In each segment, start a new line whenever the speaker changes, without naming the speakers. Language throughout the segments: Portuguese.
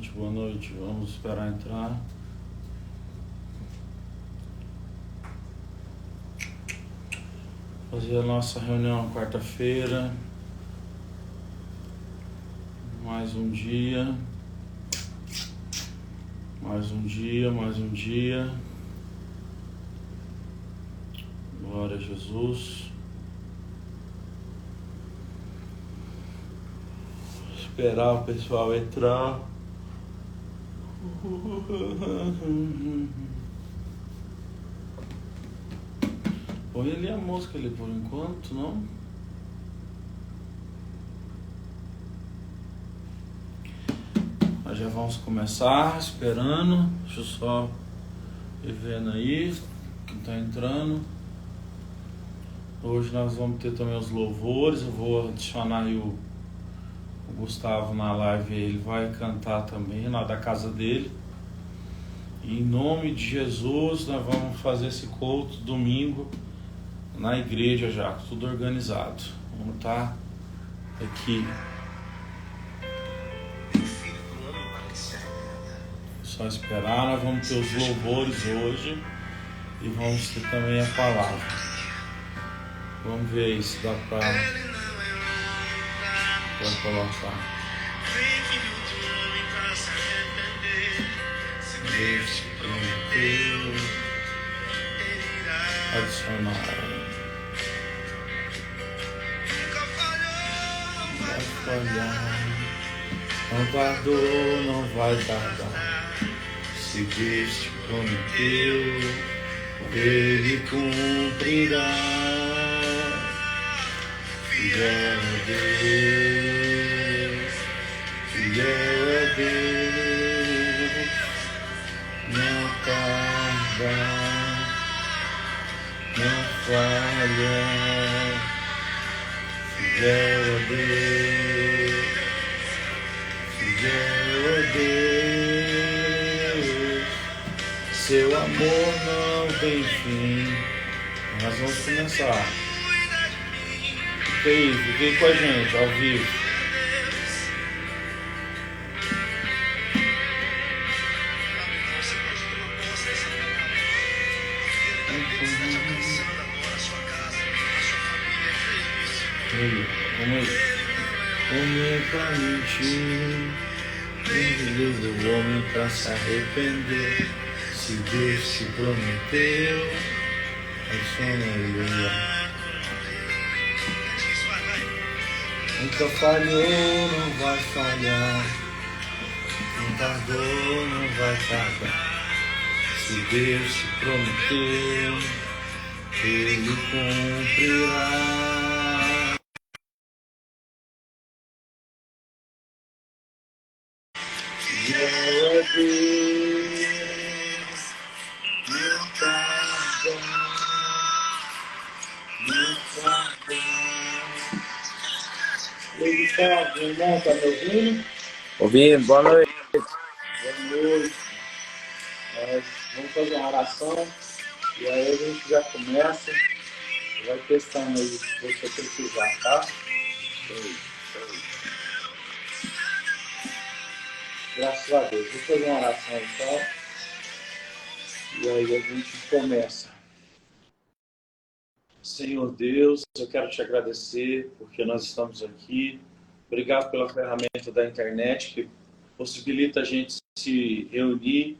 noite, boa noite. Vamos esperar entrar. Fazer a nossa reunião quarta-feira. Mais um dia. Mais um dia, mais um dia. Glória a Jesus. Esperar o pessoal entrar. Põe ali a música ali por enquanto, não? Nós já vamos começar, esperando. Deixa eu só ir vendo aí quem está entrando. Hoje nós vamos ter também os louvores. Eu vou adicionar aí o Gustavo na live. Ele vai cantar também lá da casa dele. E em nome de Jesus nós vamos fazer esse culto domingo na igreja já, tudo organizado. Vamos estar aqui. Só esperar, nós vamos ter os louvores hoje e vamos ter também a palavra. Vamos ver aí se dá para colocar. Deus prometeu adicionar. Não vai falhar, não tardou, não vai tardar. Se Deus te prometeu, Ele cumprirá. Fiel a Deus, fiel a Deus, não tarda, não falha. Fiel a Deus, fiel a Deus, seu amor não tem fim. Nós vamos começar. Fiquem com a gente, ao vivo. Vamos aí. Homem pra mentir, o homem pra se arrepender. Se Deus se prometeu, aleluia. Nunca falhou, não vai falhar. Não tardou, não vai tardar. Se Deus se prometeu, Ele cumprirá. Fiel a Deus, não tarda, não tarda. Oi, Gustavo, meu irmão, tá me ouvindo?
Ouvindo, boa noite.
Boa noite. Nós vamos fazer uma oração e aí a gente já começa. Vai testando aí se você precisar, tá? Graças a Deus. Vou fazer uma oração então. E aí a gente começa. Senhor Deus, eu quero te agradecer porque nós estamos aqui. Obrigado pela ferramenta da internet que possibilita a gente se reunir.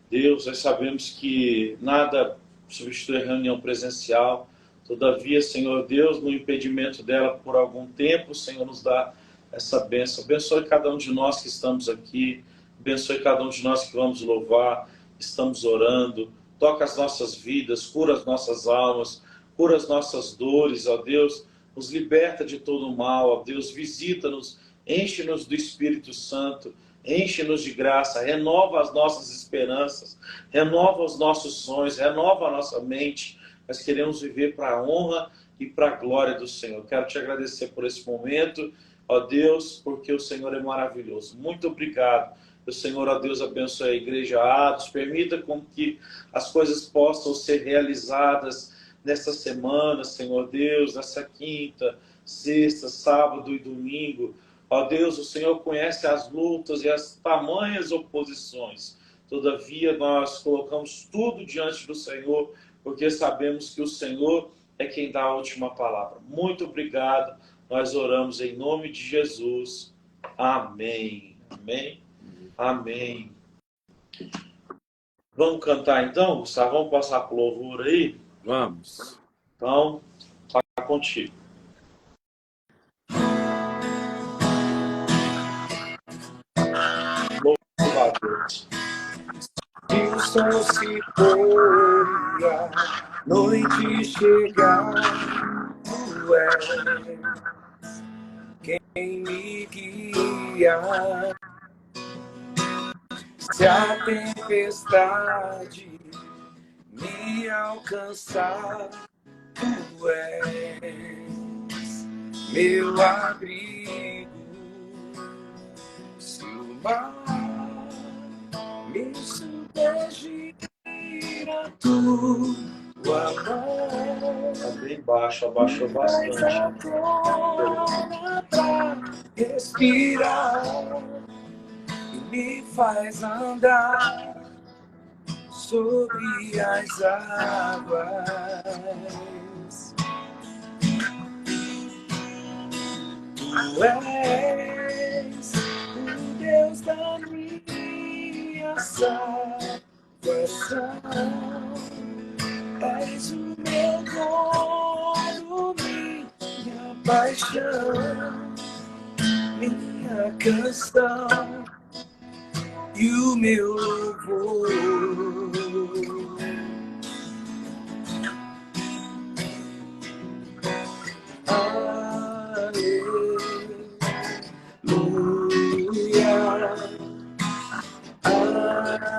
Deus, nós sabemos que nada substitui a reunião presencial. Todavia, Senhor Deus, no impedimento dela por algum tempo, o Senhor nos dá essa bênção. Abençoe cada um de nós que estamos aqui. Abençoe cada um de nós que vamos louvar, estamos orando. Toca as nossas vidas, cura as nossas almas, cura as nossas dores, ó Deus. Nos liberta de todo o mal, ó Deus. Visita-nos, enche-nos do Espírito Santo. Enche-nos de graça, renova as nossas esperanças, renova os nossos sonhos, renova a nossa mente. Nós queremos viver para a honra e para a glória do Senhor. Quero te agradecer por esse momento, ó Deus, porque o Senhor é maravilhoso. Muito obrigado. O Senhor, ó Deus, abençoe a igreja Atos, permita com que as coisas possam ser realizadas nesta semana, Senhor Deus, nessa quinta, sexta, sábado e domingo. Ó Deus, o Senhor conhece as lutas e as tamanhas oposições. Todavia, nós colocamos tudo diante do Senhor, porque sabemos que o Senhor é quem dá a última palavra. Muito obrigado. Nós oramos em nome de Jesus. Amém. Amém. Amém. Vamos cantar então, Gustavo? Vamos passar para o louvor aí?
Vamos.
Então, tá contigo. Louva a Deus.
E o sol se pôr, a noite chegar, tu és quem me guia. Se a tempestade me alcançar, tu és meu abrigo. Se o mar me submergir, tua mão
Tá bem baixo, abaixou bastante.
agora pra respirar e me faz andar sobre as águas. Tu és o Deus da minha salvação. És o meu dono, minha paixão, minha canção e o meu louvor. Aleluia, aleluia, aleluia, aleluia.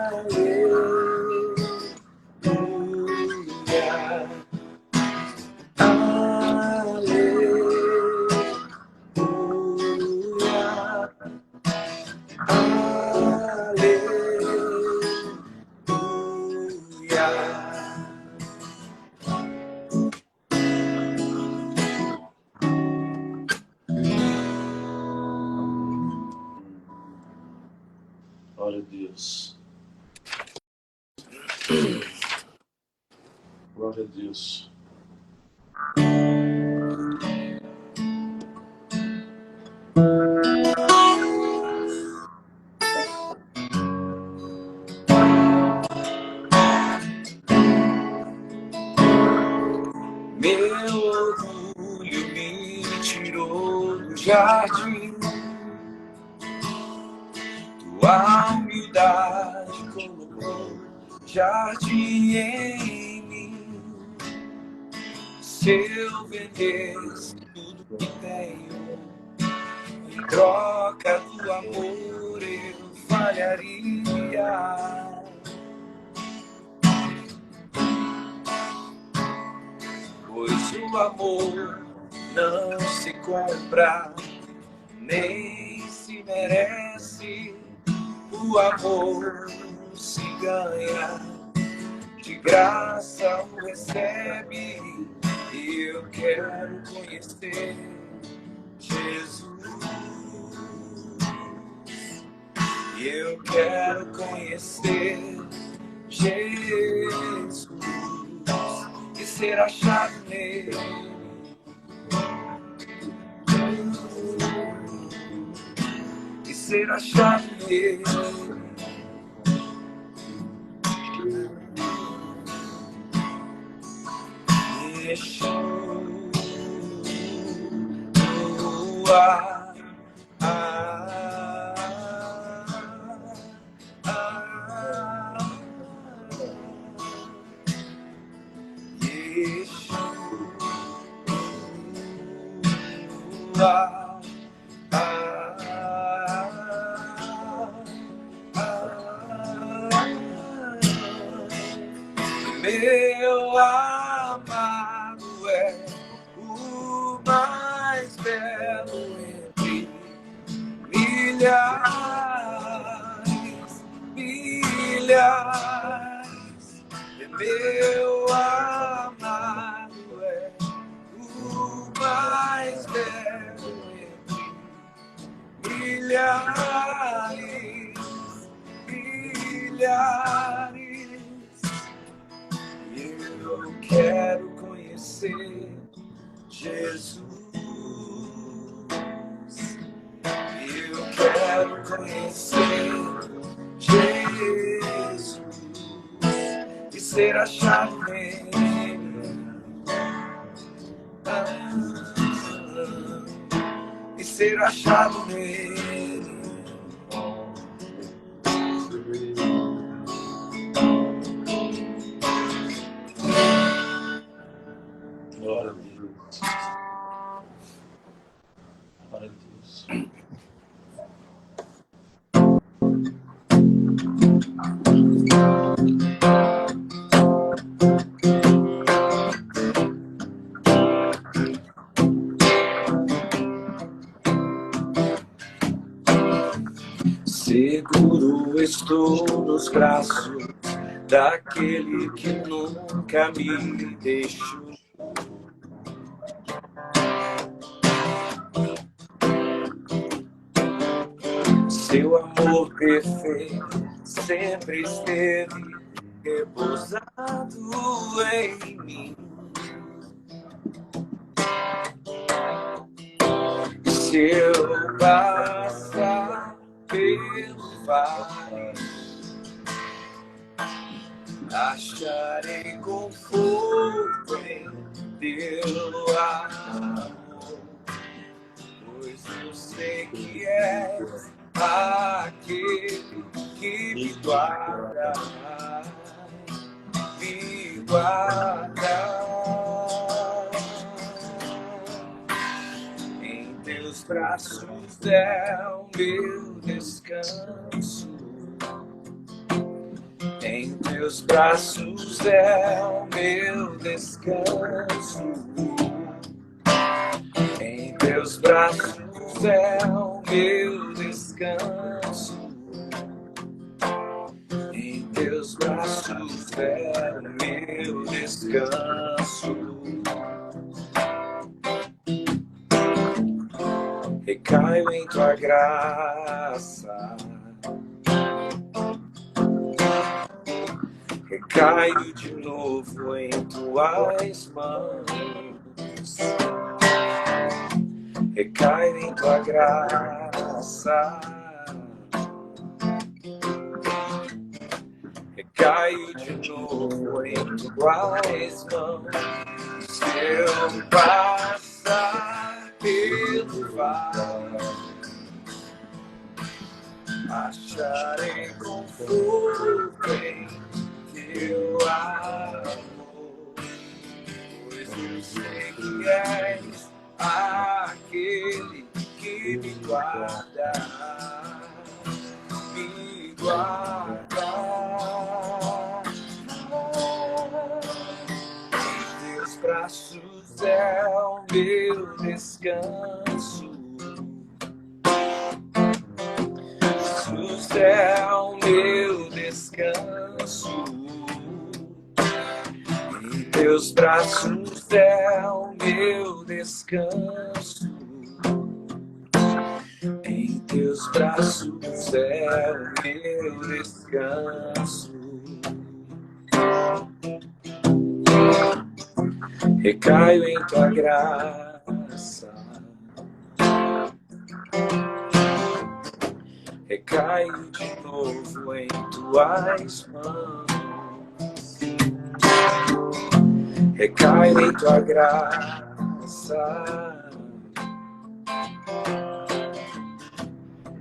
Glória a Deus. Glória a Deus.
Meu orgulho me tirou do jardim, tua humildade colocou jardim em mim. Se eu vendesse tudo que tenho, em troca do amor eu falharia. Pois o amor não se compra, nem se merece. O amor se ganha, de graça o recebe. E eu quero conhecer Jesus. Eu quero conhecer Jesus e ser achado nele. E ser achado nele. Yeshua. Meu amado é o mais belo entre milhares, milhares. Meu amado é o mais belo entre milhares. Eu quero conhecer Jesus. Eu quero conhecer Jesus e ser achado nele. E ser achado nele.
Glória a Deus. Glória a Deus.
Seguro estou nos braços daquele que nunca me deixou. Seu amor perfeito sempre esteve repousado em mim. Se eu passar pelo vale, acharei conforto em teu amor, pois eu sei que és aquele que me guarda, me guarda. Em teus braços é o meu descanso. Em teus braços é o meu descanso. Em teus braços é o meu descanso. Em teus braços é o meu descanso. Recaio em tua graça. Recaio de novo em tuas mãos. Recaio em tua graça. Recaio de novo em tuas mãos. Se eu passar pelo vale, acharei conforto em teu amor, pois eu sei que és aquele que me guarda, me guarda. Em teus braços é o meu descanso. Jesus é o meu descanso. Em teus braços é o meu descanso. Em teus braços é o meu descanso. Recaio em tua graça. Recaio de novo em tuas mãos. Recaio em tua graça.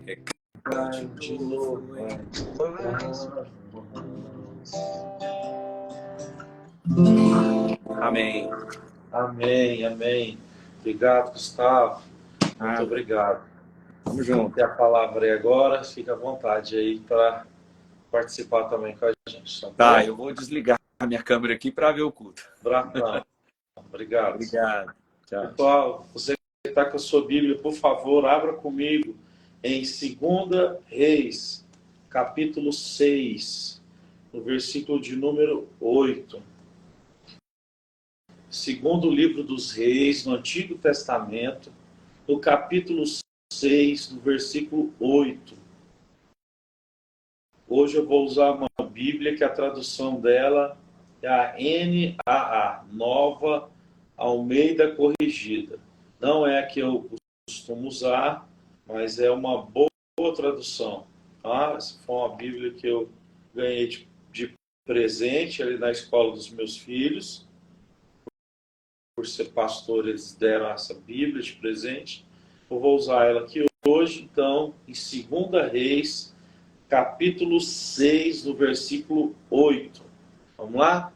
Recaio de novo em tuas mãos. Amém.
Amém, amém. Obrigado, Gustavo. Muito obrigado.
Vamos junto.
Tem a palavra aí agora, fica à vontade aí para participar também com a gente.
Tá, eu vou desligar a minha câmera aqui para ver o culto.
Obrigado.
Obrigado. Tchau.
Pessoal, você que está com a sua Bíblia, por favor, abra comigo em 2 Reis, capítulo 6, no versículo de número 8. Segundo livro dos Reis, no Antigo Testamento, no capítulo 6, no versículo 8. Hoje eu vou usar uma Bíblia que a tradução dela é a NAA, Nova Almeida Corrigida. Não é a que eu costumo usar, mas é uma boa tradução. Tá? Essa foi uma Bíblia que eu ganhei de presente ali na escola dos meus filhos. Por ser pastor, eles deram essa Bíblia de presente. Eu vou usar ela aqui hoje, então, em 2 Reis, capítulo 6, no versículo 8. Vamos lá?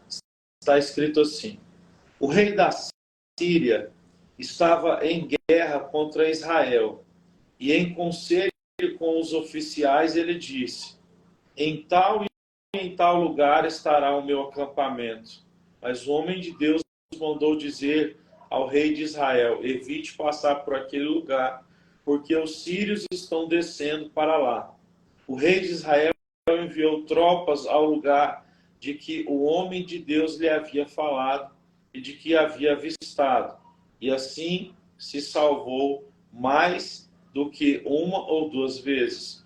Está escrito assim: o rei da Síria estava em guerra contra Israel, e em conselho com os oficiais ele disse: em tal e em tal lugar estará o meu acampamento. Mas o homem de Deus mandou dizer ao rei de Israel: evite passar por aquele lugar, porque os sírios estão descendo para lá. O rei de Israel enviou tropas ao lugar de que o homem de Deus lhe havia falado e de que havia avistado, e assim se salvou mais do que uma ou duas vezes.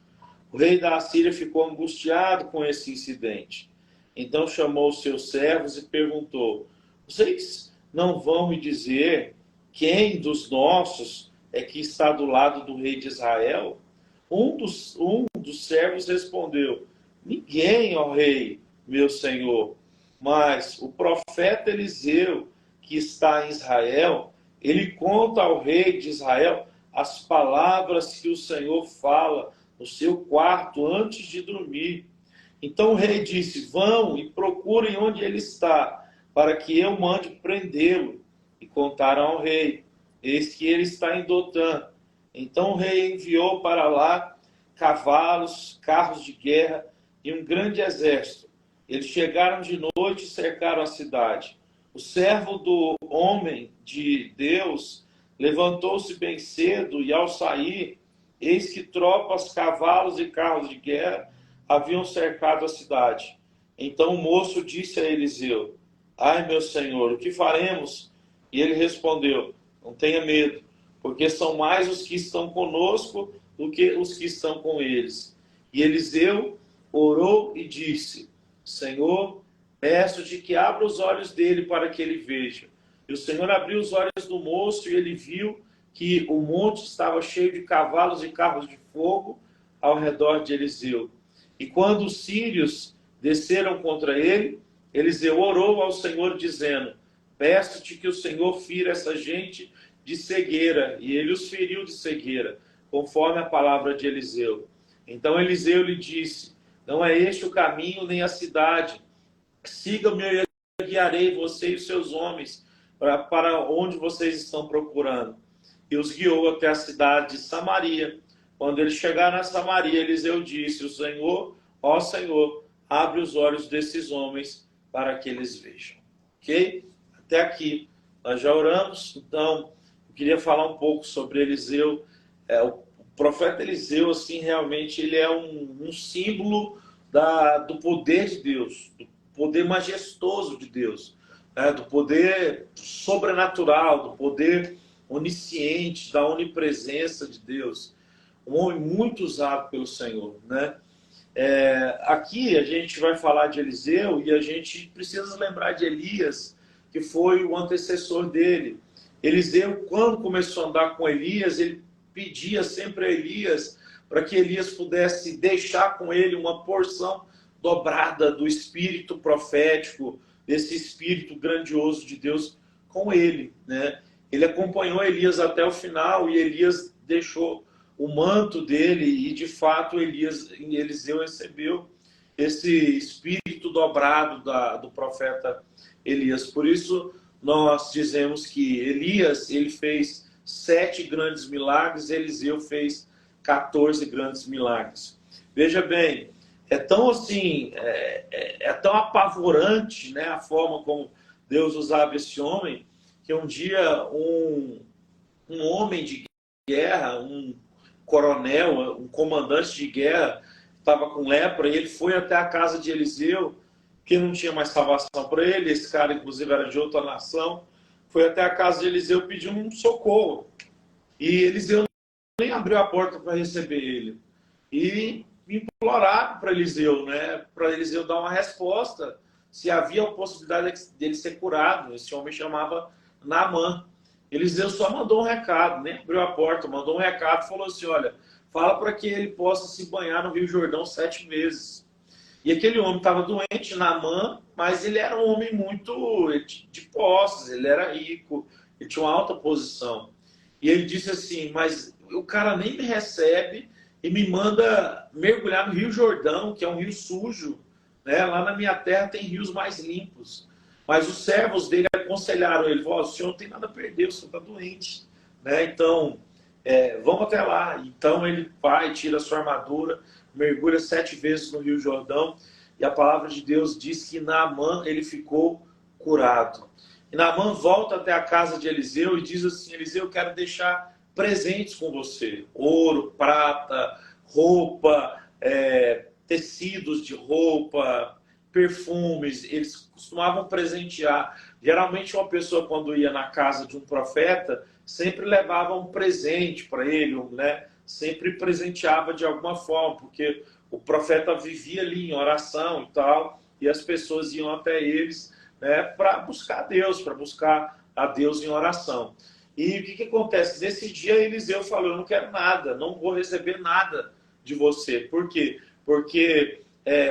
O rei da Assíria ficou angustiado com esse incidente. Então chamou os seus servos e perguntou: vocês não vão me dizer quem dos nossos é que está do lado do rei de Israel? Um dos servos respondeu: ninguém, ó rei, meu senhor. Mas o profeta Eliseu, que está em Israel, ele conta ao rei de Israel as palavras que o Senhor fala no seu quarto antes de dormir. Então o rei disse: vão e procurem onde ele está, para que eu mande prendê-lo. E contaram ao rei: eis que ele está em Dotã. Então o rei enviou para lá cavalos, carros de guerra e um grande exército. Eles chegaram de noite e cercaram a cidade. O servo do homem de Deus levantou-se bem cedo e, ao sair, eis que tropas, cavalos e carros de guerra haviam cercado a cidade. Então o moço disse a Eliseu: ai, meu senhor, o que faremos? E ele respondeu: não tenha medo, porque são mais os que estão conosco do que os que estão com eles. E Eliseu orou e disse: Senhor, peço-te que abra os olhos dele para que ele veja. E o Senhor abriu os olhos do moço e ele viu que o monte estava cheio de cavalos e carros de fogo ao redor de Eliseu. E quando os sírios desceram contra ele, Eliseu orou ao Senhor dizendo: peço-te que o Senhor fira essa gente de cegueira. E ele os feriu de cegueira, conforme a palavra de Eliseu. Então Eliseu lhe disse: não é este o caminho nem a cidade. Siga-me e eu guiarei você e os seus homens para onde vocês estão procurando. E os guiou até a cidade de Samaria. Quando eles chegaram a Samaria, Eliseu disse: o Senhor, ó Senhor, abre os olhos desses homens para que eles vejam. Ok? Até aqui nós já oramos. Então eu queria falar um pouco sobre Eliseu. O profeta Eliseu, assim, realmente ele é um símbolo do poder de Deus, do poder majestoso de Deus, né? Do poder sobrenatural, do poder onisciente, da onipresença de Deus. Um homem muito usado pelo Senhor, né? Aqui a gente vai falar de Eliseu e a gente precisa lembrar de Elias, que foi o antecessor dele. Eliseu, quando começou a andar com Elias, ele pedia sempre a Elias para que Elias pudesse deixar com ele uma porção dobrada do espírito profético, desse espírito grandioso de Deus com ele, né? Ele acompanhou Elias até o final e Elias deixou o manto dele e, de fato, Eliseu recebeu esse espírito dobrado do profeta Elias. Por isso, nós dizemos que Elias ele fez 7 grandes milagres, Eliseu fez 14 grandes milagres. Veja bem, é tão assim, é tão apavorante, né, a forma como Deus usava esse homem, que um dia um homem de guerra, um coronel, um comandante de guerra, estava com lepra, e ele foi até a casa de Eliseu, que não tinha mais salvação para ele. Esse cara, inclusive, era de outra nação. Foi até a casa de Eliseu pedir um socorro. E Eliseu nem abriu a porta para receber ele. E imploraram para Eliseu, né? Para Eliseu dar uma resposta se havia a possibilidade dele ser curado. Esse homem chamava Naamã. Eliseu só mandou um recado, nem abriu a porta, mandou um recado e falou assim: olha, fala para que ele possa se banhar no Rio Jordão 7 vezes. E aquele homem estava doente, Naamã, mas ele era um homem muito de posses, ele era rico, ele tinha uma alta posição. E ele disse assim: mas o cara nem me recebe e me manda mergulhar no Rio Jordão, que é um rio sujo, né? Lá na minha terra tem rios mais limpos. Mas os servos dele aconselharam ele: o senhor não tem nada a perder, o senhor está doente, né? Então, vamos até lá. Então ele vai, tira a sua armadura, mergulha 7 vezes no Rio Jordão, e a palavra de Deus diz que Naamã ele ficou curado. E Naamã volta até a casa de Eliseu e diz assim: Eliseu, eu quero deixar presentes com você: ouro, prata, roupa, tecidos de roupa, perfumes. Eles costumavam presentear. Geralmente uma pessoa, quando ia na casa de um profeta, sempre levava um presente para ele, né? Sempre presenteava de alguma forma, porque o profeta vivia ali em oração e tal, e as pessoas iam até eles, né, para buscar Deus, para buscar a Deus em oração. E o que acontece? Nesse dia Eliseu falou: eu não quero nada, não vou receber nada de você. Por quê? Porque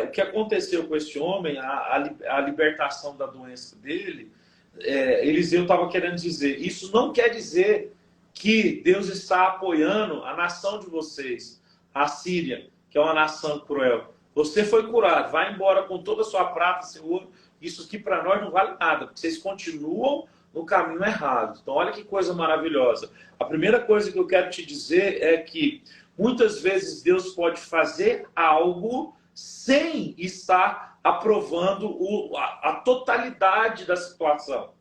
o que aconteceu com esse homem, a libertação da doença dele, Eliseu estava querendo dizer, isso não quer dizer que Deus está apoiando a nação de vocês, a Síria, que é uma nação cruel. Você foi curado, vai embora com toda a sua prata, seu ouro. Isso aqui para nós não vale nada, porque vocês continuam no caminho errado. Então, olha que coisa maravilhosa. A primeira coisa que eu quero te dizer é que muitas vezes Deus pode fazer algo sem estar aprovando a totalidade da situação.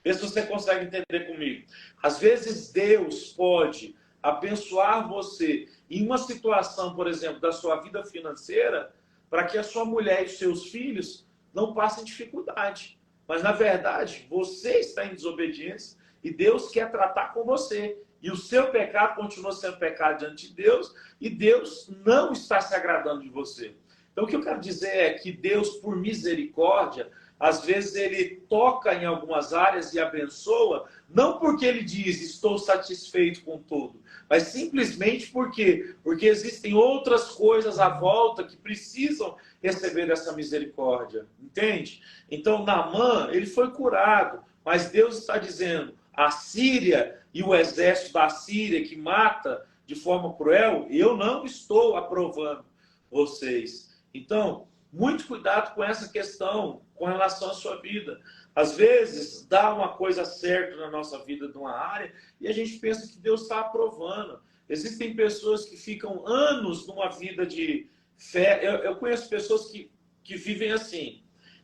Vê se você consegue entender comigo. Às vezes Deus pode abençoar você em uma situação, por exemplo, da sua vida financeira, para que a sua mulher e os seus filhos não passem dificuldade. Mas, na verdade, você está em desobediência e Deus quer tratar com você. E o seu pecado continua sendo pecado diante de Deus e Deus não está se agradando de você. Então, o que eu quero dizer é que Deus, por misericórdia, às vezes ele toca em algumas áreas e abençoa, não porque ele diz, estou satisfeito com tudo, mas simplesmente porque existem outras coisas à volta que precisam receber essa misericórdia, entende? Então, Naamã, ele foi curado, mas Deus está dizendo, a Síria e o exército da Síria que mata de forma cruel, eu não estou aprovando vocês. Então, muito cuidado com essa questão com relação à sua vida. Às vezes, dá uma coisa certa na nossa vida de uma área e a gente pensa que Deus está aprovando. Existem pessoas que ficam anos numa vida de fé. Eu conheço pessoas que vivem assim.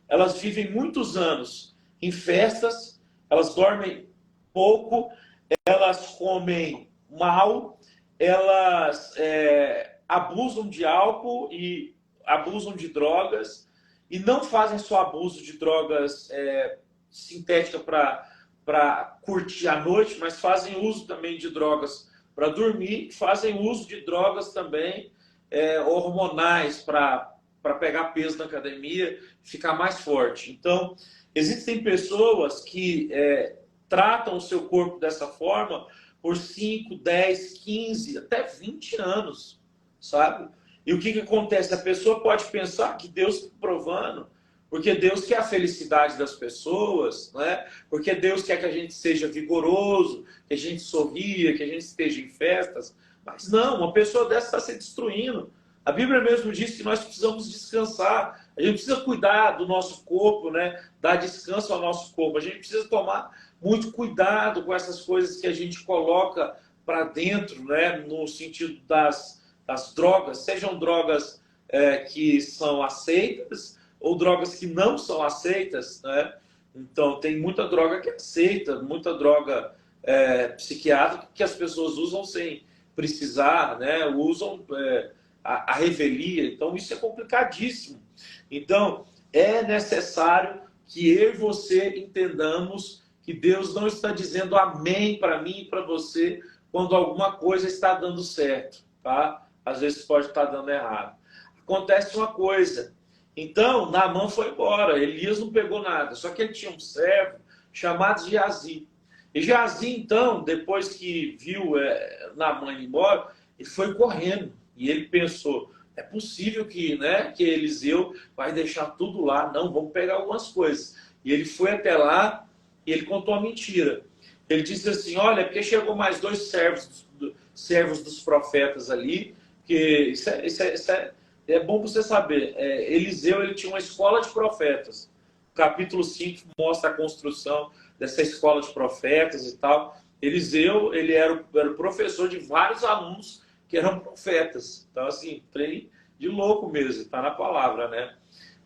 Elas vivem muitos anos em festas, elas dormem pouco, elas comem mal, elas abusam de álcool e abusam de drogas, e não fazem só abuso de drogas sintéticas para curtir a noite, mas fazem uso também de drogas para dormir, fazem uso de drogas também hormonais para pegar peso na academia, ficar mais forte. Então, existem pessoas que tratam o seu corpo dessa forma por 5, 10, 15, até 20 anos, sabe? E o que acontece? A pessoa pode pensar que Deus está provando, porque Deus quer a felicidade das pessoas, né? Porque Deus quer que a gente seja vigoroso, que a gente sorria, que a gente esteja em festas. Mas não, uma pessoa dessa está se destruindo. A Bíblia mesmo diz que nós precisamos descansar. A gente precisa cuidar do nosso corpo, né? Dar descanso ao nosso corpo. A gente precisa tomar muito cuidado com essas coisas que a gente coloca para dentro, né? No sentido das drogas, sejam drogas que são aceitas ou drogas que não são aceitas, né? Então, tem muita droga que é aceita, muita droga psiquiátrica que as pessoas usam sem precisar, né? Usam a revelia. Então, isso é complicadíssimo. Então, é necessário que eu e você entendamos que Deus não está dizendo amém para mim e para você quando alguma coisa está dando certo, tá? Às vezes pode estar dando errado. Acontece uma coisa. Então, Naamã foi embora. Elias não pegou nada. Só que ele tinha um servo chamado Geazi. E Geazi, então, depois que viu Naamã ir embora, ele foi correndo. E ele pensou, é possível que, né, que Eliseu vai deixar tudo lá. Não, vamos pegar algumas coisas. E ele foi até lá e ele contou uma mentira. Ele disse assim, olha, porque chegou mais 2 servos dos profetas ali, que é bom você saber. Eliseu, ele tinha uma escola de profetas. O capítulo 5 mostra a construção dessa escola de profetas e tal. Eliseu, ele era o professor de vários alunos que eram profetas. Então, assim, trem de louco mesmo, está na palavra, né?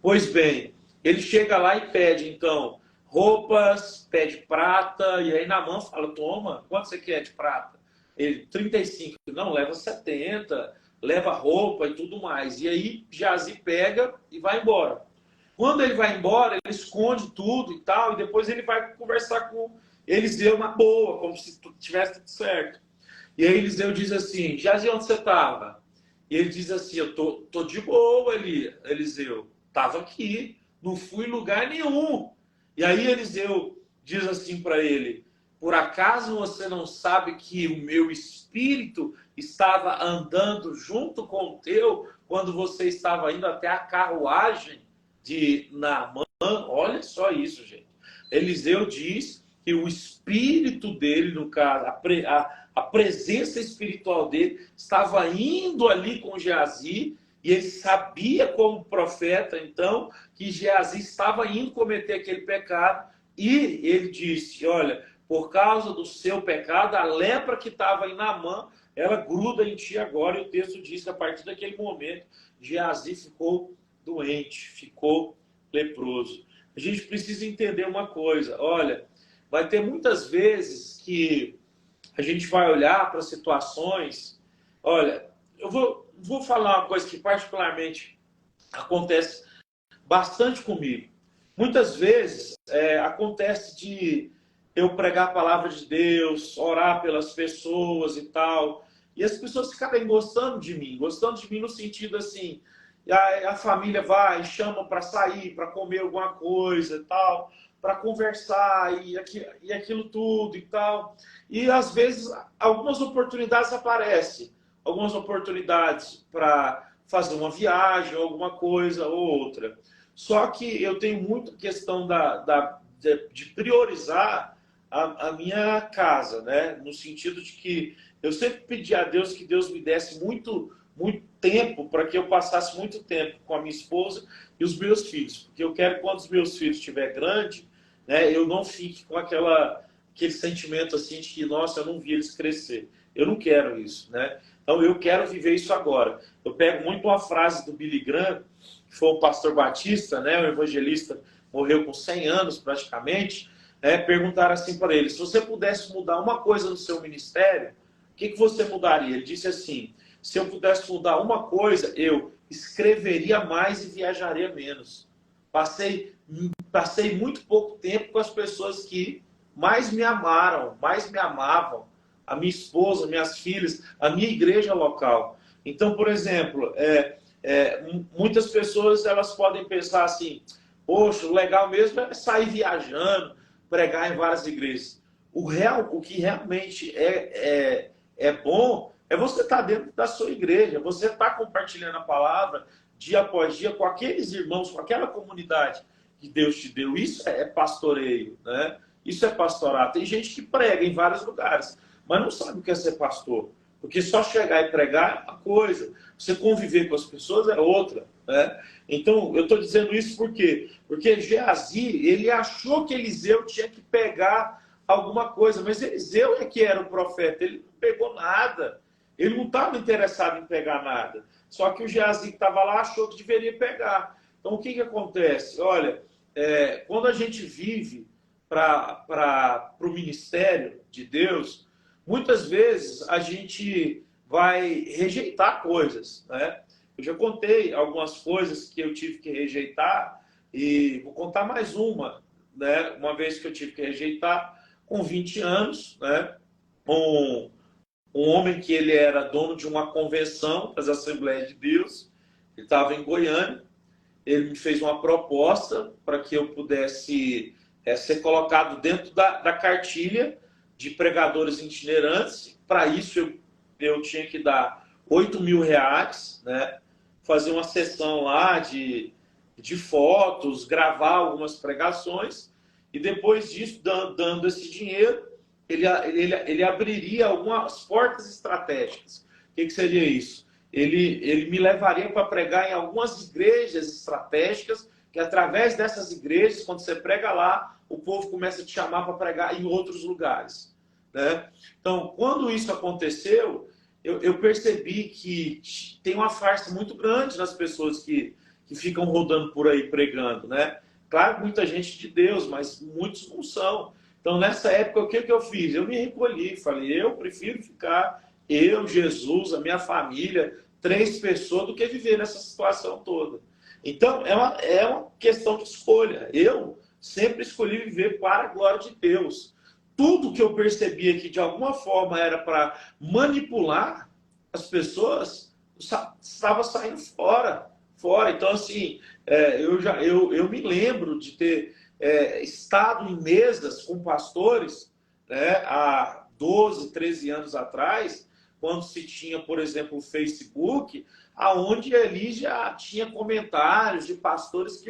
Pois bem, ele chega lá e pede, então, roupas, pede prata, e aí Naamã fala, toma, quanto você quer de prata? Ele, 35. Não, leva 70, leva roupa e tudo mais. E aí Geazi pega e vai embora. Quando ele vai embora, ele esconde tudo e tal, e depois ele vai conversar com Eliseu na boa, como se tivesse tudo certo. E aí Eliseu diz assim, Geazi, onde você estava? E ele diz assim, eu tô de boa, Eliseu. Estava aqui, não fui em lugar nenhum. E aí Eliseu diz assim para ele, por acaso você não sabe que o meu espírito estava andando junto com o teu quando você estava indo até a carruagem de Naamã? Olha só isso, gente. Eliseu diz que o espírito dele, no caso, a presença espiritual dele estava indo ali com Geazi, e ele sabia como profeta, então, que Geazi estava indo cometer aquele pecado, e ele disse, olha, por causa do seu pecado, a lepra que estava em Naamã, ela gruda em ti agora, e o texto diz que a partir daquele momento, Geazi ficou doente, ficou leproso. A gente precisa entender uma coisa, olha, vai ter muitas vezes que a gente vai olhar para situações, olha, eu vou falar uma coisa que particularmente acontece bastante comigo. Muitas vezes acontece de eu pregar a palavra de Deus, orar pelas pessoas e tal, e as pessoas ficarem gostando de mim no sentido assim, a família vai e chama para sair, para comer alguma coisa e tal, para conversar e aquilo tudo e tal. E às vezes algumas oportunidades aparecem, algumas oportunidades para fazer uma viagem, alguma coisa ou outra. Só que eu tenho muito questão de priorizar a minha casa, né? No sentido de que eu sempre pedi a Deus que Deus me desse muito tempo para que eu passasse muito tempo com a minha esposa e os meus filhos. Porque eu quero que quando os meus filhos estiverem grandes, né, eu não fique com aquele sentimento assim de que, nossa, eu não vi eles crescer. Eu não quero isso, né? Então eu quero viver isso agora. Eu pego muito uma frase do Billy Graham, que foi um pastor batista, né, um evangelista, morreu com 100 anos praticamente, né, perguntaram assim para ele, se você pudesse mudar uma coisa no seu ministério, o que você mudaria? Ele disse assim, se eu pudesse mudar uma coisa, eu escreveria mais e viajaria menos. Passei muito pouco tempo com as pessoas que mais me amaram, mais me amavam, a minha esposa, minhas filhas, a minha igreja local. Então, por exemplo, muitas pessoas elas podem pensar assim, poxa, o legal mesmo é sair viajando, pregar em várias igrejas. O que realmente é bom é você estar dentro da sua igreja, você estar compartilhando a palavra dia após dia com aqueles irmãos, com aquela comunidade que Deus te deu. Isso é pastoreio, né? Isso é pastorar. Tem gente que prega em vários lugares, mas não sabe o que é ser pastor. Porque só chegar e pregar é uma coisa, você conviver com as pessoas é outra, né? Então, eu estou dizendo isso por quê? Porque Geazi, ele achou que Eliseu tinha que pegar alguma coisa, mas Eliseu é que era o profeta, ele não pegou nada, ele não estava interessado em pegar nada. Só que o Geazi que estava lá achou que deveria pegar. Então, o que acontece? Olha, quando a gente vive para o ministério de Deus, muitas vezes a gente vai rejeitar coisas, né? Eu já contei algumas coisas que eu tive que rejeitar e vou contar mais uma, né? Uma vez que eu tive que rejeitar com 20 anos, né? um homem que ele era dono de uma convenção das Assembleias de Deus, ele estava em Goiânia, ele me fez uma proposta para que eu pudesse ser colocado dentro da cartilha de pregadores itinerantes. Para isso eu tinha que dar R$ 8.000, né? Fazer uma sessão lá de fotos, gravar algumas pregações, e depois disso, dando esse dinheiro, ele abriria algumas portas estratégicas. O que seria isso? Ele me levaria para pregar em algumas igrejas estratégicas, que através dessas igrejas, quando você prega lá, o povo começa a te chamar para pregar em outros lugares, né? Então, quando isso aconteceu, eu percebi que tem uma farsa muito grande nas pessoas que ficam rodando por aí pregando, né? Claro, muita gente de Deus, mas muitos não são. Então, nessa época, o que eu fiz? Eu me recolhi, falei, eu prefiro ficar, eu, Jesus, a minha família, 3 pessoas, do que viver nessa situação toda. Então, é uma questão de escolha. Eu sempre escolhi viver para a glória de Deus. Tudo que eu percebia que, de alguma forma, era para manipular as pessoas, estava saindo fora. Então, assim, eu me lembro de ter estado em mesas com pastores, né, há 12, 13 anos atrás, quando se tinha, por exemplo, o Facebook, aonde ali já tinha comentários de pastores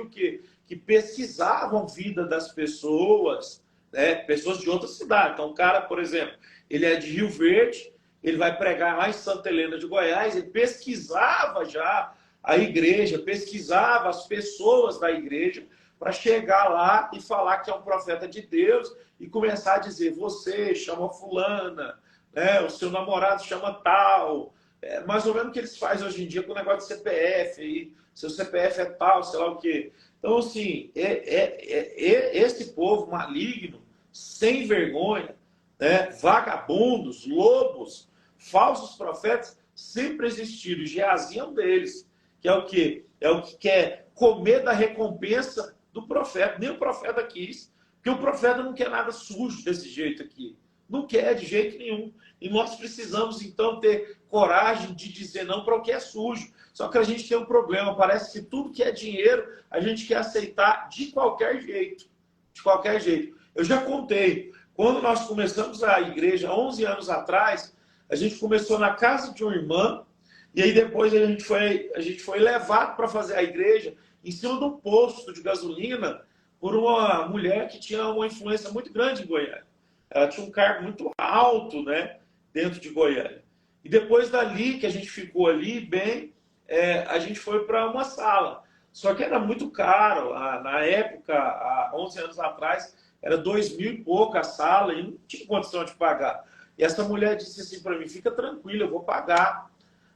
que pesquisavam a vida das pessoas, né, pessoas de outra cidade. Então, o cara, por exemplo, ele é de Rio Verde, ele vai pregar lá em Santa Helena de Goiás, ele pesquisava já a igreja, pesquisava as pessoas da igreja para chegar lá e falar que é um profeta de Deus e começar a dizer, você chama fulana, né, o seu namorado chama tal. Mais ou menos o que eles fazem hoje em dia com o negócio de CPF, aí, seu CPF é tal, sei lá o quê. Então, assim, esse povo maligno, sem vergonha, né, vagabundos, lobos, falsos profetas, sempre existiram. Geazi é um deles, que é o quê? É o que quer comer da recompensa do profeta. Nem o profeta quis, porque o profeta não quer nada sujo desse jeito aqui. Não quer de jeito nenhum. E nós precisamos, então, ter coragem de dizer não para o que é sujo. Só que a gente tem um problema. Parece que tudo que é dinheiro, a gente quer aceitar de qualquer jeito. De qualquer jeito. Eu já contei. Quando nós começamos a igreja, 11 anos atrás, a gente começou na casa de uma irmã, e aí depois a gente foi levado para fazer a igreja em cima de um posto de gasolina por uma mulher que tinha uma influência muito grande em Goiânia. Ela tinha um cargo muito alto, né, dentro de Goiânia. E depois dali, que a gente ficou ali bem, a gente foi para uma sala. Só que era muito caro. Na época, há 11 anos atrás, era 2.000 e pouco a sala e não tinha condição de pagar. E essa mulher disse assim para mim, fica tranquila, eu vou pagar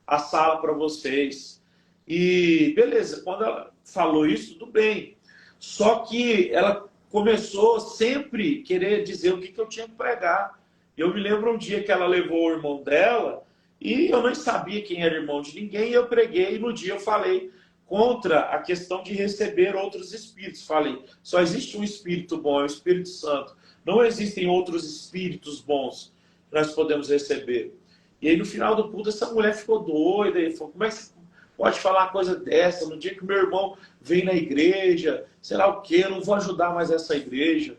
a sala para vocês. E beleza, quando ela falou isso, tudo bem. Só que ela começou sempre querer dizer o que eu tinha que pregar. Eu me lembro um dia que ela levou o irmão dela e eu nem sabia quem era irmão de ninguém, e eu preguei, e no dia eu falei contra a questão de receber outros espíritos. Falei, só existe um espírito bom, é o Espírito Santo. Não existem outros espíritos bons que nós podemos receber. E aí no final do culto essa mulher ficou doida e falou, como é que você pode falar uma coisa dessa no dia que meu irmão vem na igreja, sei lá o quê, eu não vou ajudar mais essa igreja.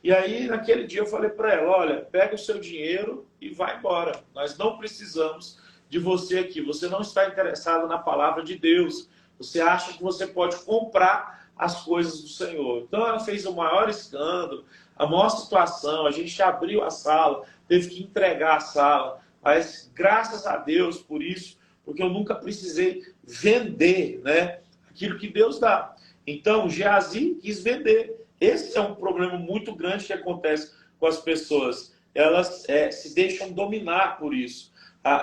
E aí naquele dia eu falei para ela, olha, pega o seu dinheiro e vai embora. Nós não precisamos de você aqui. Você não está interessado na palavra de Deus. Você acha que você pode comprar as coisas do Senhor. Então ela fez o maior escândalo, a maior situação, a gente abriu a sala, teve que entregar a sala. Mas graças a Deus por isso, porque eu nunca precisei vender, né, aquilo que Deus dá. Então, Geazi quis vender. Esse é um problema muito grande que acontece com as pessoas. Elas se deixam dominar por isso.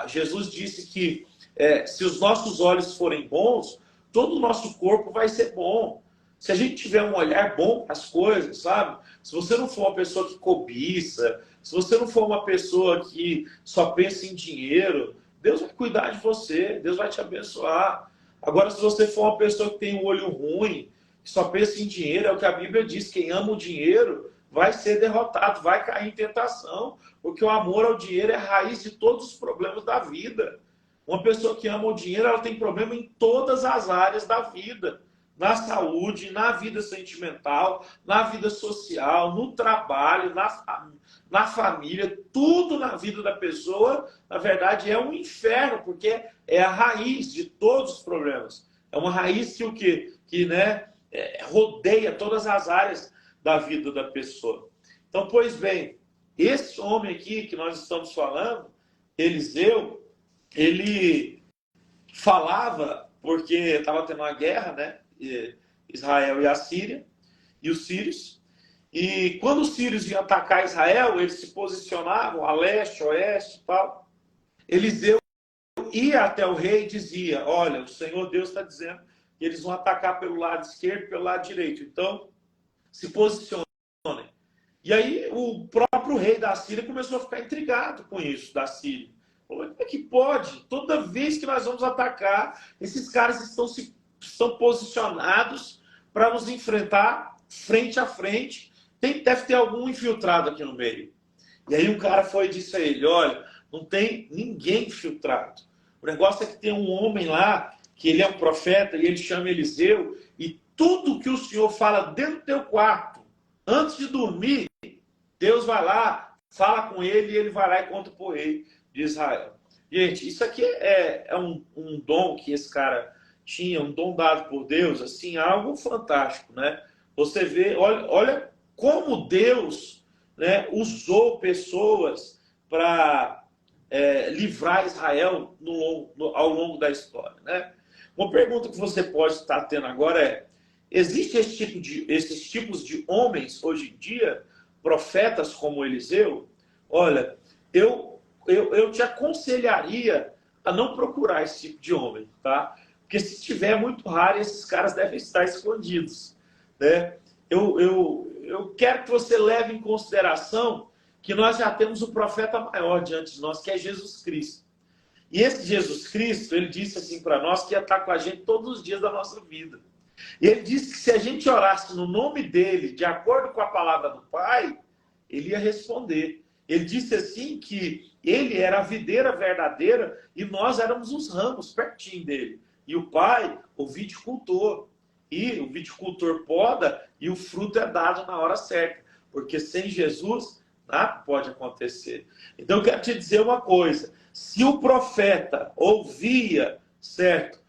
Jesus disse que se os nossos olhos forem bons, todo o nosso corpo vai ser bom. Se a gente tiver um olhar bom para as coisas, sabe? Se você não for uma pessoa que cobiça, se você não for uma pessoa que só pensa em dinheiro, Deus vai cuidar de você, Deus vai te abençoar. Agora, se você for uma pessoa que tem um olho ruim, que só pensa em dinheiro, é o que a Bíblia diz, quem ama o dinheiro vai ser derrotado, vai cair em tentação, porque o amor ao dinheiro é a raiz de todos os problemas da vida. Uma pessoa que ama o dinheiro, ela tem problema em todas as áreas da vida. Na saúde, na vida sentimental, na vida social, no trabalho, na família, tudo na vida da pessoa, na verdade, é um inferno, porque é a raiz de todos os problemas. É uma raiz que o quê? Que, né, rodeia todas as áreas da vida da pessoa. Então, pois bem, esse homem aqui que nós estamos falando, Eliseu, ele falava, porque estava tendo uma guerra, né? Israel e a Síria, e os sírios. E quando os sírios iam atacar Israel, eles se posicionavam a leste, oeste e tal. Eliseu ia até o rei e dizia: olha, o Senhor Deus está dizendo que eles vão atacar pelo lado esquerdo e pelo lado direito. Então, se posicionem. E aí o próprio rei da Síria começou a ficar intrigado com isso, da Síria. Como é que pode? Toda vez que nós vamos atacar, esses caras estão posicionados para nos enfrentar frente a frente. Deve ter algum infiltrado aqui no meio. E aí o cara foi e disse a ele: olha, não tem ninguém infiltrado. O negócio é que tem um homem lá, que ele é um profeta, e ele chama Eliseu, e tudo que o Senhor fala dentro do teu quarto, antes de dormir, Deus vai lá, fala com ele, e ele vai lá e conta para o rei de Israel. Gente, isso aqui é um dom que esse cara tinha, um dom dado por Deus, assim, algo fantástico, né? Você vê, olha como Deus, né, usou pessoas para livrar Israel ao longo da história, né? Uma pergunta que você pode estar tendo agora é: existe esses tipos de homens hoje em dia, profetas como Eliseu? Olha, eu te aconselharia a não procurar esse tipo de homem, tá? Porque se tiver, é muito raro, esses caras devem estar escondidos, né? Eu quero que você leve em consideração que nós já temos o profeta maior diante de nós, que é Jesus Cristo. E esse Jesus Cristo, ele disse assim para nós que ia estar com a gente todos os dias da nossa vida. E ele disse que se a gente orasse no nome dele, de acordo com a palavra do Pai, ele ia responder. Ele disse assim que ele era a videira verdadeira e nós éramos os ramos pertinho dele. E o Pai, o viticultor. E o viticultor poda e o fruto é dado na hora certa. Porque sem Jesus, nada pode acontecer. Então eu quero te dizer uma coisa: se o profeta ouvia, certo,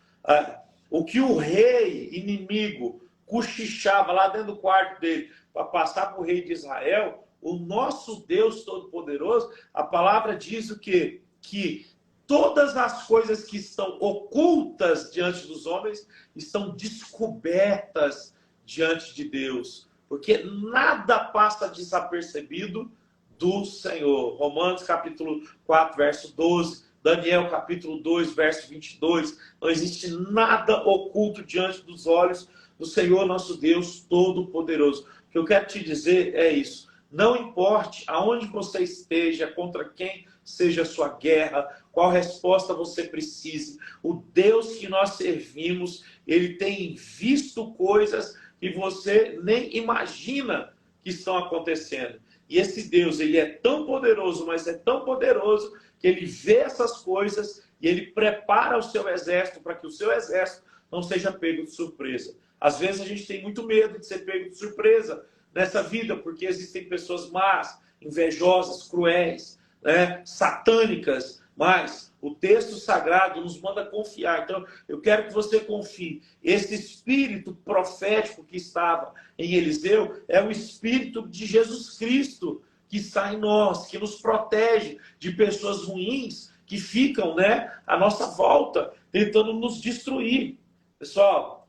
o que o rei inimigo cochichava lá dentro do quarto dele para passar para o rei de Israel, o nosso Deus Todo-Poderoso, a palavra diz o quê? Que todas as coisas que estão ocultas diante dos homens estão descobertas diante de Deus. Porque nada passa desapercebido do Senhor. Romanos capítulo 4, verso 12. Daniel capítulo 2, verso 22. Não existe nada oculto diante dos olhos do Senhor nosso Deus Todo-Poderoso. O que eu quero te dizer é isso. Não importe aonde você esteja, contra quem seja a sua guerra, qual resposta você precise, o Deus que nós servimos, ele tem visto coisas que você nem imagina que estão acontecendo. E esse Deus, ele é tão poderoso, mas é tão poderoso que ele vê essas coisas e ele prepara o seu exército para que o seu exército não seja pego de surpresa. Às vezes a gente tem muito medo de ser pego de surpresa nessa vida, porque existem pessoas más, invejosas, cruéis, né, satânicas, mas o texto sagrado nos manda confiar. Então, eu quero que você confie. Esse espírito profético que estava em Eliseu é o espírito de Jesus Cristo que está em nós, que nos protege de pessoas ruins que ficam, né, à nossa volta, tentando nos destruir. Pessoal,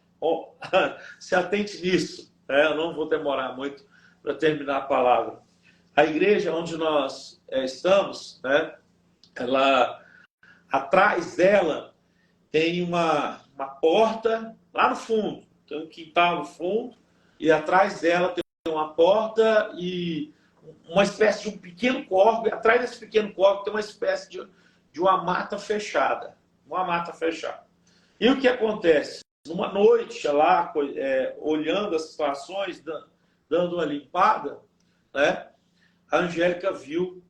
se atente nisso. Eu não vou demorar muito para terminar a palavra. A igreja onde nós estamos, né, ela, atrás dela tem uma porta lá no fundo, tem um quintal no fundo, e atrás dela tem uma porta e uma espécie de um pequeno córrego, e atrás desse pequeno córrego tem uma espécie de uma mata fechada. Uma mata fechada. E o que acontece? Numa noite lá, olhando as situações, dando uma limpada, né? A Angélica viu,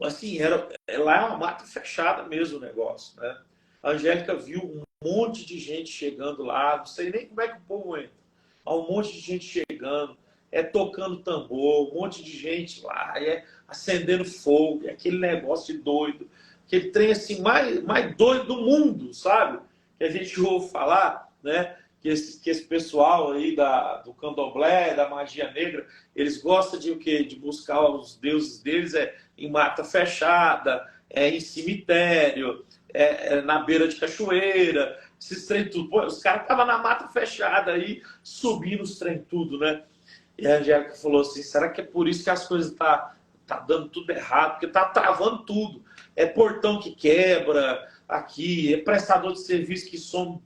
assim, lá é uma mata fechada mesmo o negócio, né? A Angélica viu um monte de gente chegando lá, não sei nem como é que o povo entra. Há um monte de gente chegando, tocando tambor, um monte de gente lá, acendendo fogo, aquele negócio de doido, aquele trem assim, mais doido do mundo, sabe? Que a gente ouve falar, né? Que esse pessoal aí do candomblé, da magia negra, eles gostam de o quê? De buscar os deuses deles em mata fechada, em cemitério, na beira de cachoeira, esses trem tudo. Pô, os caras estavam na mata fechada aí, subindo os trem tudo, né? E a Angélica falou assim, será que é por isso que as coisas tá dando tudo errado? Porque tá travando tudo. É portão que quebra aqui, é prestador de serviço que some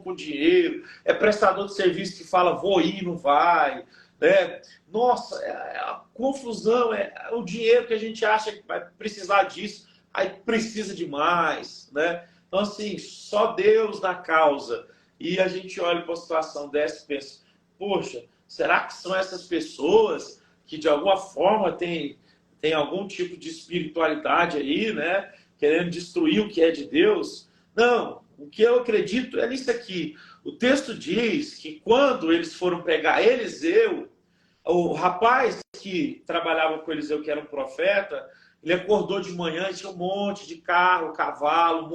com dinheiro, é prestador de serviço que fala vou ir, não vai, né? Nossa, a confusão, o dinheiro que a gente acha que vai precisar disso, aí precisa demais, né? Então, assim, só Deus na causa. E a gente olha para uma situação dessa e pensa, poxa, será que são essas pessoas que de alguma forma têm algum tipo de espiritualidade aí, né? Querendo destruir o que é de Deus? Não, o que eu acredito é nisso aqui. O texto diz que quando eles foram pegar Eliseu, o rapaz que trabalhava com Eliseu, que era um profeta, ele acordou de manhã e tinha um monte de carro, cavalo,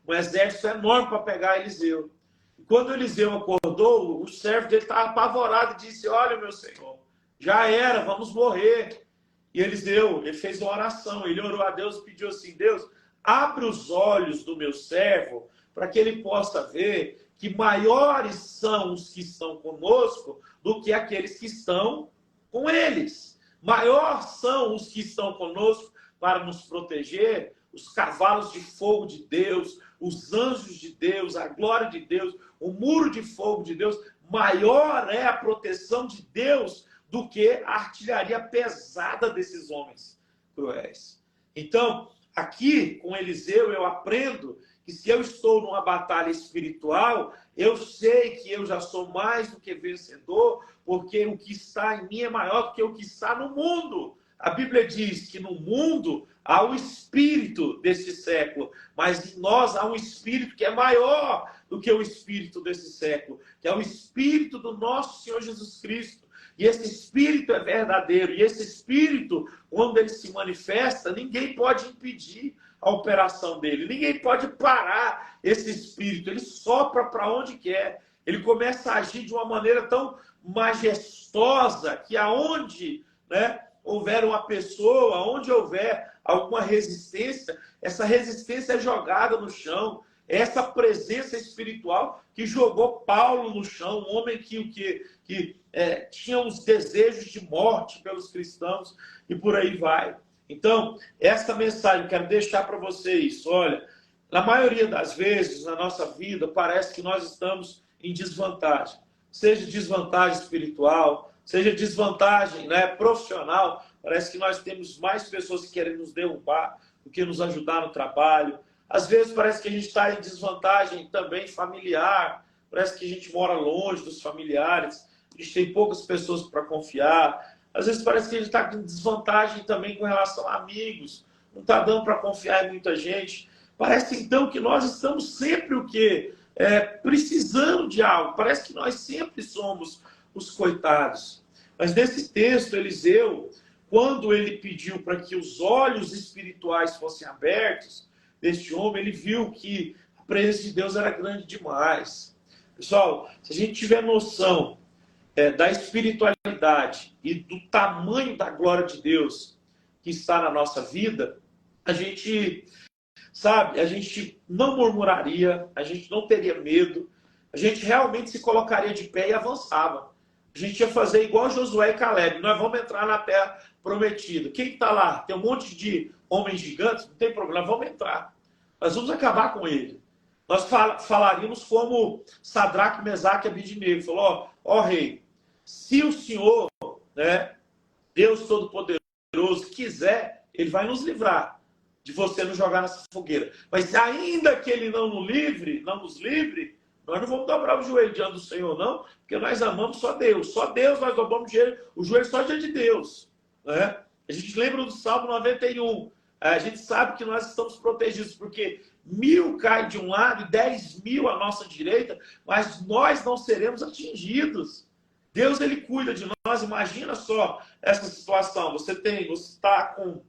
um exército enorme para pegar Eliseu. E quando Eliseu acordou, o servo dele estava apavorado e disse, olha, meu senhor, já era, vamos morrer. E Eliseu, ele fez uma oração, ele orou a Deus e pediu assim, Deus, abre os olhos do meu servo para que ele possa ver que maiores são os que estão conosco do que aqueles que estão com eles. Maior são os que estão conosco para nos proteger, os cavalos de fogo de Deus, os anjos de Deus, a glória de Deus, o muro de fogo de Deus. Maior é a proteção de Deus do que a artilharia pesada desses homens cruéis. Então, aqui com Eliseu eu aprendo que se eu estou numa batalha espiritual, eu sei que eu já sou mais do que vencedor, porque o que está em mim é maior do que o que está no mundo. A Bíblia diz que no mundo há o espírito desse século, mas em nós há um espírito que é maior do que o espírito desse século, que é o espírito do nosso Senhor Jesus Cristo. E esse espírito é verdadeiro, e esse espírito, quando ele se manifesta, ninguém pode impedir a operação dele, ninguém pode parar esse espírito, ele sopra para onde quer, ele começa a agir de uma maneira tão majestosa que aonde, né, houver uma pessoa, onde houver alguma resistência, essa resistência é jogada no chão. Essa presença espiritual que jogou Paulo no chão, um homem que tinha os desejos de morte pelos cristãos e por aí vai. Então, essa mensagem, quero deixar para vocês. Olha, na maioria das vezes na nossa vida, parece que nós estamos em desvantagem. Seja desvantagem espiritual, seja desvantagem, né, profissional. Parece que nós temos mais pessoas que querem nos derrubar do que nos ajudar no trabalho. Às vezes parece que a gente está em desvantagem também familiar. Parece que a gente mora longe dos familiares. A gente tem poucas pessoas para confiar. Às vezes parece que a gente está em desvantagem também com relação a amigos. Não está dando para confiar em muita gente. Parece então que nós estamos sempre o quê? Precisando de algo. Parece que nós sempre somos os coitados. Mas nesse texto, Eliseu, quando ele pediu para que os olhos espirituais fossem abertos deste homem, ele viu que a presença de Deus era grande demais. Pessoal, se a gente tiver noção da espiritualidade e do tamanho da glória de Deus que está na nossa vida, a gente, sabe, a gente não murmuraria, a gente não teria medo, a gente realmente se colocaria de pé e avançava. A gente ia fazer igual Josué e Caleb. Nós vamos entrar na terra prometida. Quem está lá? Tem um monte de homens gigantes? Não tem problema, vamos entrar. Nós vamos acabar com ele. Nós falaríamos como Sadraque, Mesaque e Abidnego. Falou, ó rei, se o Senhor, né, Deus Todo-Poderoso, quiser, ele vai nos livrar de você nos jogar nessa fogueira. Mas ainda que ele não nos livre, nós não vamos dobrar o joelho diante do Senhor, não, porque nós amamos só Deus. Só Deus nós dobramos o joelho só diante de Deus. né? A gente lembra do Salmo 91. A gente sabe que nós estamos protegidos, porque 1000 caem de um lado e 10.000 à nossa direita, mas nós não seremos atingidos. Deus, ele cuida de nós. Imagina só essa situação. Você está com...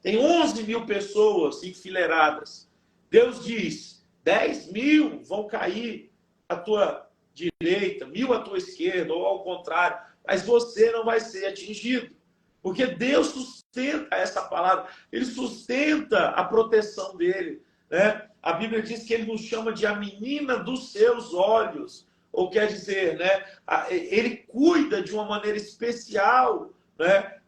tem 11.000 pessoas enfileiradas. Deus diz, 10.000 vão cair à tua direita, 1.000 à tua esquerda, ou ao contrário, mas você não vai ser atingido. Porque Deus sustenta essa palavra, ele sustenta a proteção dele, né? A Bíblia diz que ele nos chama de a menina dos seus olhos, ou quer dizer, né, ele cuida de uma maneira especial, né,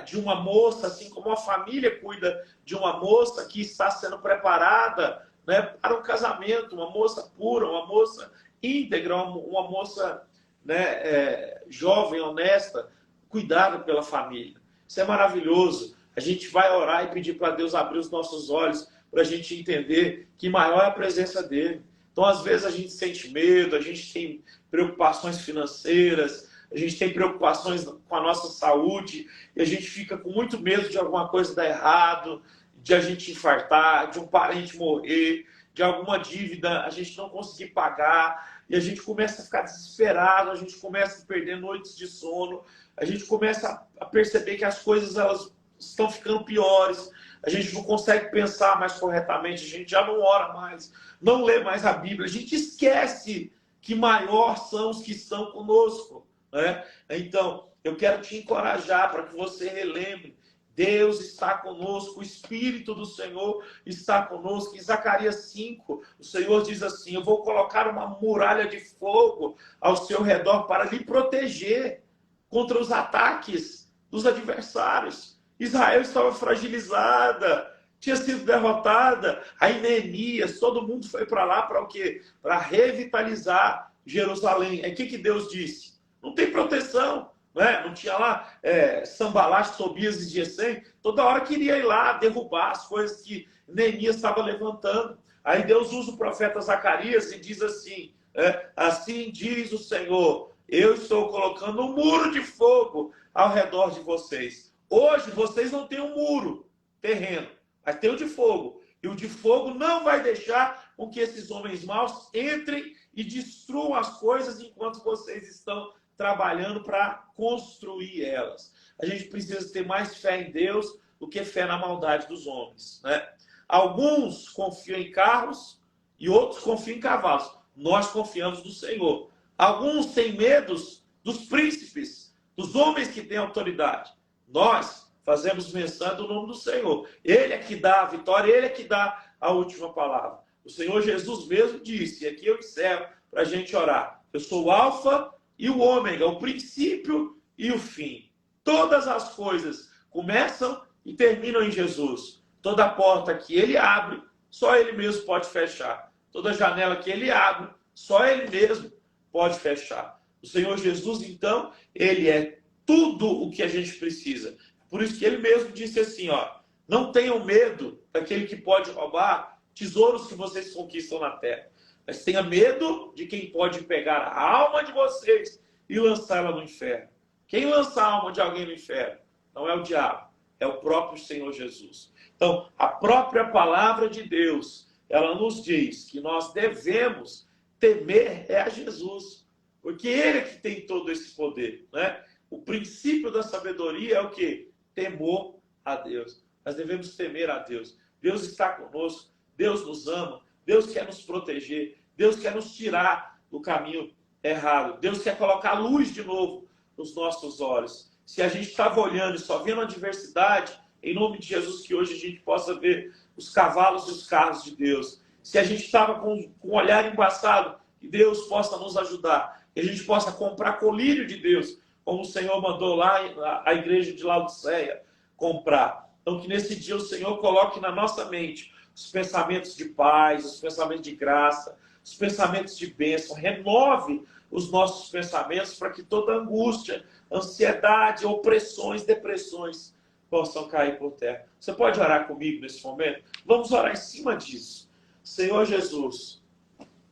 de uma moça, assim como a família cuida de uma moça que está sendo preparada, né, para um casamento, uma moça pura, uma moça íntegra, uma moça, né, jovem, honesta, cuidada pela família. Isso é maravilhoso. A gente vai orar e pedir para Deus abrir os nossos olhos para a gente entender que maior é a presença dele. Então, às vezes, a gente sente medo, a gente tem preocupações financeiras, a gente tem preocupações com a nossa saúde, e a gente fica com muito medo de alguma coisa dar errado, de a gente infartar, de um parente morrer, de alguma dívida a gente não conseguir pagar, e a gente começa a ficar desesperado, a gente começa a perder noites de sono, a gente começa a perceber que as coisas elas estão ficando piores, a gente não consegue pensar mais corretamente, a gente já não ora mais, não lê mais a Bíblia, a gente esquece que maior são os que estão conosco, né? Então, eu quero te encorajar para que você relembre, Deus está conosco, o Espírito do Senhor está conosco. Em Zacarias 5, o Senhor diz assim, eu vou colocar uma muralha de fogo ao seu redor para lhe proteger contra os ataques dos adversários. Israel estava fragilizada, tinha sido derrotada. Aí Neemias, todo mundo foi para lá para o quê? Para revitalizar Jerusalém. Aí o que Deus disse? Não tem proteção, né? Não tinha lá Sanbalat, Tobias e Gesem. Toda hora queria ir lá derrubar as coisas que Neemias estava levantando. Aí Deus usa o profeta Zacarias e diz assim, assim diz o Senhor, eu estou colocando um muro de fogo ao redor de vocês. Hoje vocês não têm um muro terreno, mas tem o de fogo. E o de fogo não vai deixar com que esses homens maus entrem e destruam as coisas enquanto vocês estão trabalhando para construir elas. A gente precisa ter mais fé em Deus do que fé na maldade dos homens, né? Alguns confiam em carros e outros confiam em cavalos. Nós confiamos no Senhor. Alguns têm medos dos príncipes, dos homens que têm autoridade. Nós fazemos menção do nome do Senhor. Ele é que dá a vitória, ele é que dá a última palavra. O Senhor Jesus mesmo disse, e aqui eu encerro para a gente orar, eu sou o alfa e o ômega, o princípio e o fim. Todas as coisas começam e terminam em Jesus. Toda porta que ele abre, só ele mesmo pode fechar. Toda janela que ele abre, só ele mesmo pode fechar. O Senhor Jesus, então, ele é tudo o que a gente precisa. Por isso que ele mesmo disse assim, ó, não tenham medo daquele que pode roubar tesouros que vocês conquistam na terra. Mas tenha medo de quem pode pegar a alma de vocês e lançá-la no inferno. Quem lança a alma de alguém no inferno? Não é o diabo, é o próprio Senhor Jesus. Então, a própria palavra de Deus, ela nos diz que nós devemos temer a Jesus. Porque ele é que tem todo esse poder, né? O princípio da sabedoria é o quê? Temor a Deus. Nós devemos temer a Deus. Deus está conosco, Deus nos ama, Deus quer nos proteger, Deus quer nos tirar do caminho errado, Deus quer colocar luz de novo nos nossos olhos. Se a gente estava olhando e só vendo a diversidade, em nome de Jesus, que hoje a gente possa ver os cavalos e os carros de Deus. Se a gente estava com um olhar embaçado, que Deus possa nos ajudar, que a gente possa comprar colírio de Deus, como o Senhor mandou lá a igreja de Laodiceia comprar. Então, que nesse dia o Senhor coloque na nossa mente os pensamentos de paz, os pensamentos de graça, os pensamentos de bênção. Renove os nossos pensamentos para que toda angústia, ansiedade, opressões, depressões possam cair por terra. Você pode orar comigo nesse momento? Vamos orar em cima disso. Senhor Jesus,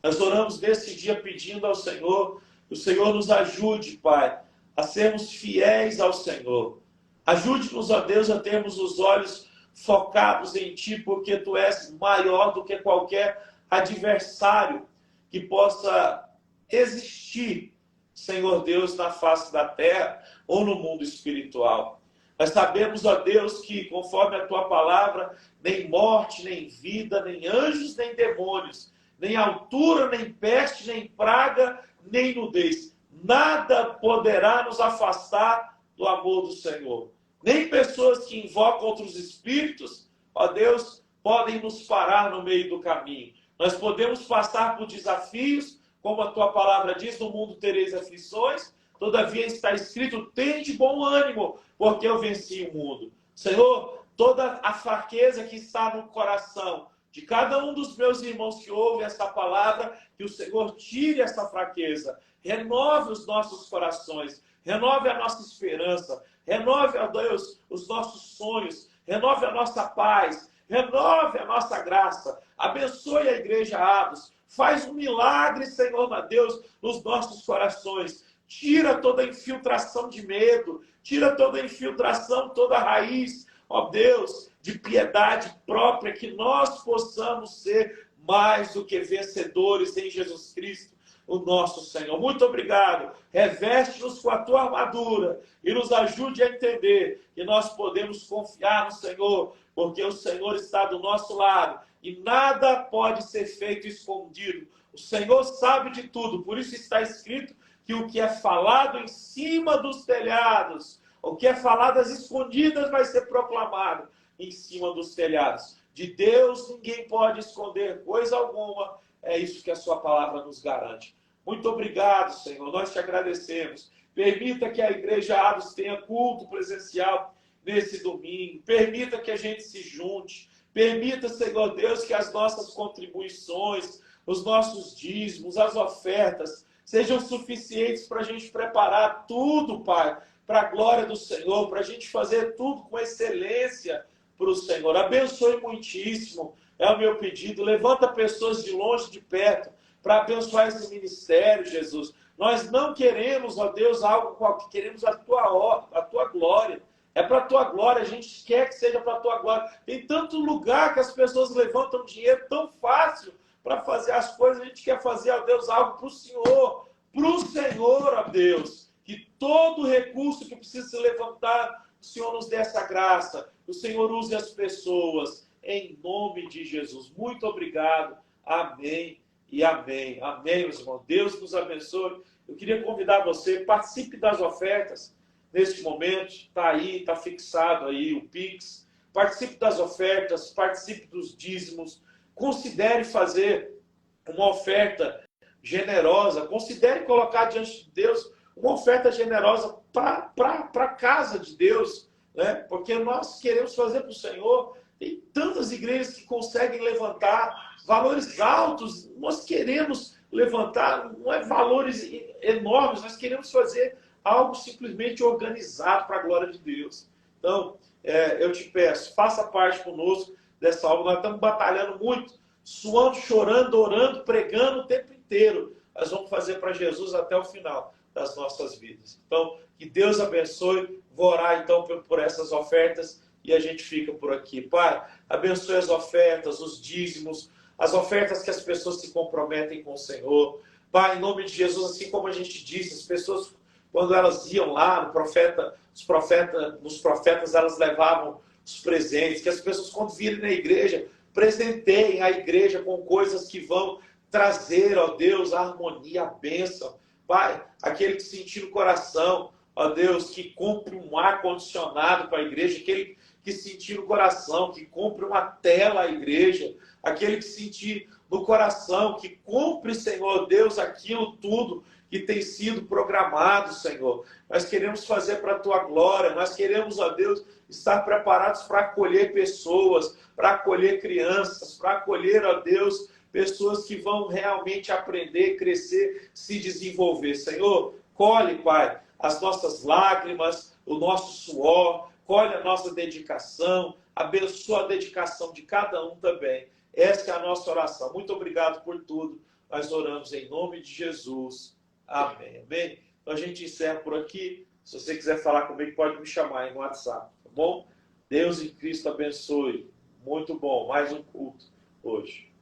nós oramos nesse dia pedindo ao Senhor, que o Senhor nos ajude, Pai, a sermos fiéis ao Senhor. Ajude-nos, ó Deus, a termos os olhos focados em Ti, porque Tu és maior do que qualquer adversário que possa existir, Senhor Deus, na face da terra ou no mundo espiritual. Nós sabemos, ó Deus, que conforme a Tua palavra, nem morte, nem vida, nem anjos, nem demônios, nem altura, nem peste, nem praga, nem nudez, nada poderá nos afastar do amor do Senhor. Nem pessoas que invocam outros espíritos, ó Deus, podem nos parar no meio do caminho. Nós podemos passar por desafios, como a Tua palavra diz, no mundo tereis aflições, todavia está escrito, tende bom ânimo, porque eu venci o mundo. Senhor, toda a fraqueza que está no coração de cada um dos meus irmãos que ouvem essa palavra, que o Senhor tire essa fraqueza, renove os nossos corações, renove a nossa esperança, renove, ó Deus, os nossos sonhos, renove a nossa paz, renove a nossa graça, abençoe a igreja Ados, faz um milagre, Senhor, meu Deus, nos nossos corações, tira toda infiltração de medo, tira toda infiltração, toda raiz, ó Deus, de piedade própria, que nós possamos ser mais do que vencedores em Jesus Cristo, o nosso Senhor. Muito obrigado. Reveste-nos com a Tua armadura e nos ajude a entender que nós podemos confiar no Senhor, porque o Senhor está do nosso lado e nada pode ser feito escondido. O Senhor sabe de tudo, por isso está escrito que o que é falado em cima dos telhados, o que é falado às escondidas vai ser proclamado em cima dos telhados. De Deus ninguém pode esconder coisa alguma. É isso que a Sua palavra nos garante. Muito obrigado, Senhor. Nós te agradecemos. Permita que a Igreja Ados tenha culto presencial nesse domingo. Permita que a gente se junte. Permita, Senhor Deus, que as nossas contribuições, os nossos dízimos, as ofertas, sejam suficientes para a gente preparar tudo, Pai, para a glória do Senhor, para a gente fazer tudo com excelência para o Senhor. Abençoe muitíssimo, é o meu pedido. Levanta pessoas de longe, de perto, para abençoar esse ministério, Jesus. Nós não queremos, ó Deus, algo qualquer, queremos a Tua glória. É para a Tua glória, a gente quer que seja para a Tua glória. Tem tanto lugar que as pessoas levantam dinheiro tão fácil para fazer as coisas, a gente quer fazer, ó Deus, algo para o Senhor, ó Deus, que todo recurso que precisa se levantar, o Senhor nos dê essa graça, o Senhor use as pessoas, em nome de Jesus. Muito obrigado, amém e amém. Amém, meus irmãos. Deus nos abençoe. Eu queria convidar você, participe das ofertas neste momento, está aí, está fixado aí o Pix, participe das ofertas, participe dos dízimos, considere fazer uma oferta generosa, considere colocar diante de Deus uma oferta generosa para a casa de Deus, né? Porque nós queremos fazer para o Senhor. Tem tantas igrejas que conseguem levantar valores altos, nós queremos levantar, não é valores enormes, nós queremos fazer algo simplesmente organizado para a glória de Deus. Então, eu te peço, faça parte conosco dessa obra. Nós estamos batalhando muito, suando, chorando, orando, pregando o tempo inteiro. Nós vamos fazer para Jesus até o final das nossas vidas. Então, que Deus abençoe. Vou orar então por essas ofertas e a gente fica por aqui. Pai, abençoe as ofertas, os dízimos, as ofertas que as pessoas se comprometem com o Senhor. Pai, em nome de Jesus, assim como a gente disse, as pessoas, quando elas iam lá, nos profetas, elas levavam os presentes, que as pessoas, quando virem na igreja, presenteiem a igreja com coisas que vão trazer, ó Deus, a harmonia, a bênção. Pai, aquele que sentir no coração, ó Deus, que compre um ar-condicionado para a igreja, aquele que sentir no coração, que compre uma tela à igreja, aquele que sentir no coração, que compre, Senhor Deus, aquilo tudo que tem sido programado, Senhor. Nós queremos fazer para a Tua glória, nós queremos, ó Deus, estar preparados para acolher pessoas, para acolher crianças, para acolher, ó Deus, pessoas que vão realmente aprender, crescer, se desenvolver. Senhor, colhe, Pai, as nossas lágrimas, o nosso suor, colhe a nossa dedicação, abençoa a dedicação de cada um também. Essa é a nossa oração. Muito obrigado por tudo. Nós oramos em nome de Jesus. Amém. Amém. Então a gente encerra por aqui. Se você quiser falar comigo, pode me chamar aí no WhatsApp, tá bom? Deus em Cristo abençoe. Muito bom, mais um culto hoje.